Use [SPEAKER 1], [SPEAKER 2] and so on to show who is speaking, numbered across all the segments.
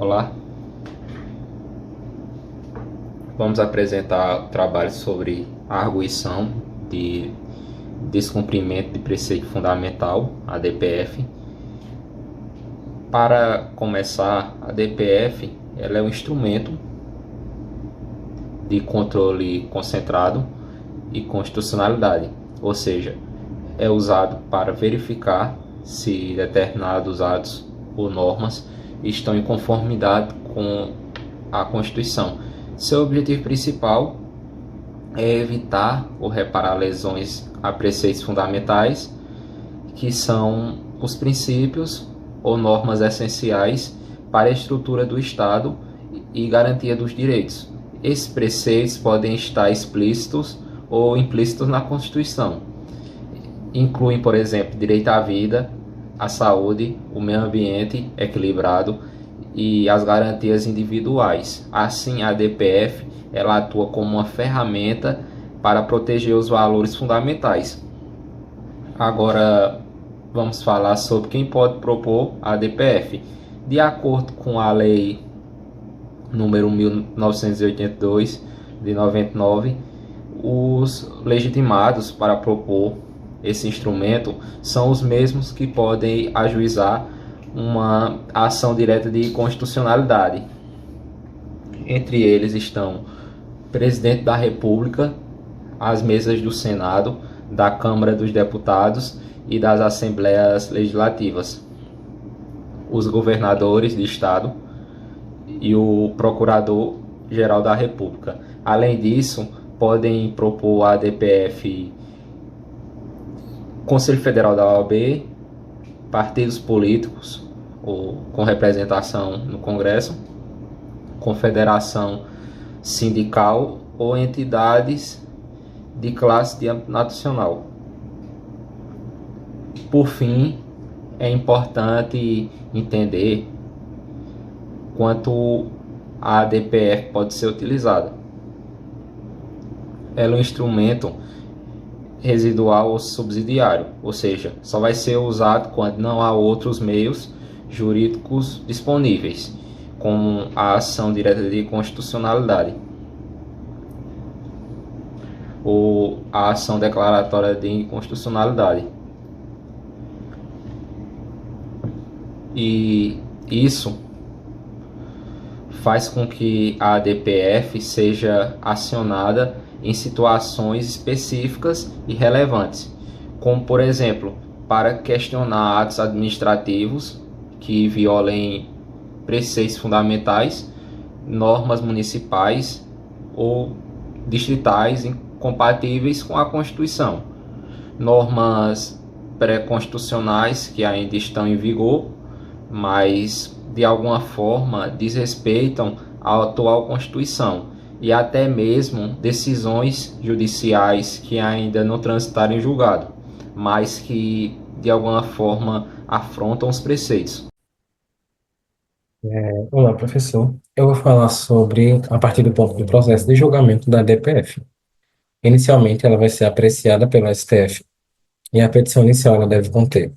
[SPEAKER 1] Olá, vamos apresentar o trabalho sobre a arguição de descumprimento de preceito fundamental, a DPF. Para começar, a DPF ela é um instrumento de controle concentrado e constitucionalidade, ou seja, é usado para verificar se determinados atos ou normas estão em conformidade com a Constituição. Seu objetivo principal é evitar ou reparar lesões a preceitos fundamentais, que são os princípios ou normas essenciais para a estrutura do Estado e garantia dos direitos. Esses preceitos podem estar explícitos ou implícitos na Constituição. Incluem, por exemplo, direito à vida, à saúde, o meio ambiente equilibrado e as garantias individuais. Assim, a DPF ela atua como uma ferramenta para proteger os valores fundamentais. Agora, vamos falar sobre quem pode propor a DPF. De acordo com a Lei número 1982 de 99, os legitimados para propor esse instrumento são os mesmos que podem ajuizar uma ação direta de constitucionalidade. Entre eles estão o presidente da República, as mesas do Senado, da Câmara dos Deputados e das Assembleias Legislativas, os governadores de Estado e o Procurador-Geral da República. Além disso, podem propor a DPF Conselho Federal da OAB, partidos políticos ou com representação no Congresso, confederação sindical ou entidades de classe de âmbito nacional. Por fim, é importante entender quanto a ADPF pode ser utilizada. Ela é um instrumento residual ou subsidiário, ou seja, só vai ser usado quando não há outros meios jurídicos disponíveis, como a ação direta de constitucionalidade ou a ação declaratória de inconstitucionalidade. E isso faz com que a ADPF seja acionada em situações específicas e relevantes, como por exemplo, para questionar atos administrativos que violem preceitos fundamentais, normas municipais ou distritais incompatíveis com a Constituição, normas pré-constitucionais que ainda estão em vigor, mas de alguma forma desrespeitam a atual Constituição, e até mesmo decisões judiciais que ainda não transitaram em julgado, mas que de alguma forma afrontam os preceitos.
[SPEAKER 2] Olá, professor. Eu vou falar sobre, a partir do ponto do processo de julgamento da DPF. Inicialmente, ela vai ser apreciada pelo STF e a petição inicial ela deve conter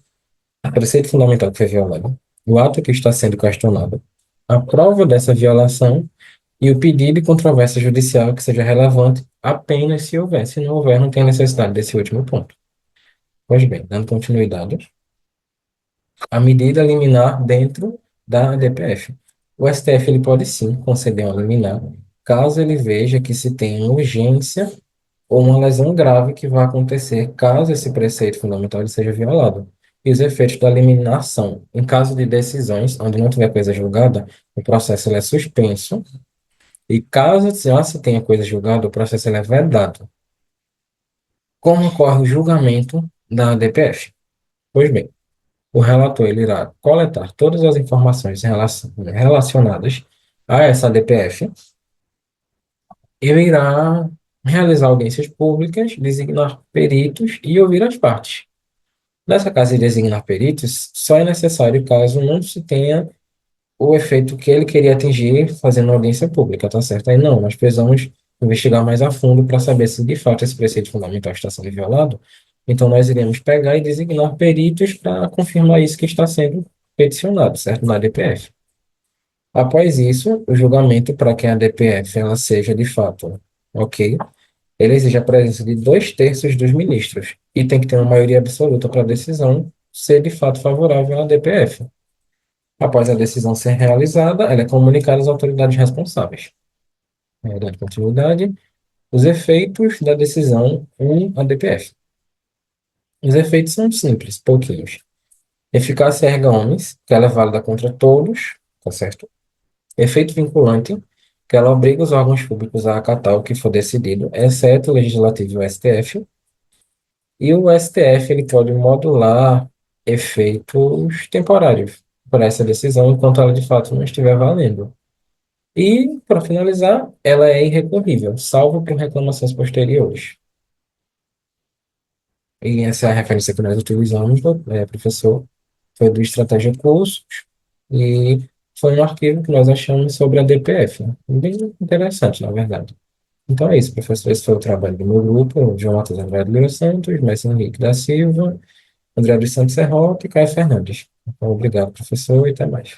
[SPEAKER 2] o preceito fundamental que foi violado, o ato que está sendo questionado, a prova dessa violação e o pedido de controvérsia judicial que seja relevante apenas se houver. Se não houver, não tem necessidade desse último ponto. Pois bem, dando continuidade, a medida liminar dentro da DPF. O STF ele pode sim conceder uma liminar, caso ele veja que se tem uma urgência ou uma lesão grave que vai acontecer caso esse preceito fundamental ele seja violado. E os efeitos da liminar são, em caso de decisões onde não tiver coisa julgada, o processo ele é suspenso, e caso já se tenha coisa julgada, o processo ele é vedado. Como ocorre o julgamento da DPF? Pois bem, o relator ele irá coletar todas as informações relacionadas a essa DPF. Ele irá realizar audiências públicas, designar peritos e ouvir as partes. Nessa caso de designar peritos, só é necessário caso não se tenha o efeito que ele queria atingir fazendo audiência pública, tá certo? Aí não, nós precisamos investigar mais a fundo para saber se de fato esse preceito fundamental está sendo violado. Então nós iremos pegar e designar peritos para confirmar isso que está sendo peticionado, certo? Na DPF. Após isso, o julgamento para que a DPF ela seja de fato ok, ele exige a presença de 2/3 dos ministros e tem que ter uma maioria absoluta para a decisão ser de fato favorável à DPF. Após a decisão ser realizada, ela é comunicada às autoridades responsáveis. Dando continuidade, os efeitos da decisão em ADPF. Os efeitos são simples, pouquinhos. Eficácia erga omnes, que ela é válida contra todos, tá certo? Efeito vinculante, que ela obriga os órgãos públicos a acatar o que for decidido, exceto o Legislativo e o STF. E o STF ele pode modular efeitos temporários para essa decisão, enquanto ela de fato não estiver valendo. E, para finalizar, ela é irrecorrível, salvo por reclamações posteriores. E essa é a referência que nós utilizamos, professor, foi do Estratégia Cursos, e foi um arquivo que nós achamos sobre a DPF, né? Bem interessante, na verdade. Então é isso, professor. Esse foi o trabalho do meu grupo, o Jonatas André de Lira Santos, Mestre Henrique da Silva, André dos Santos Serrota e Caio Fernandes. Então, obrigado, professor, e até mais.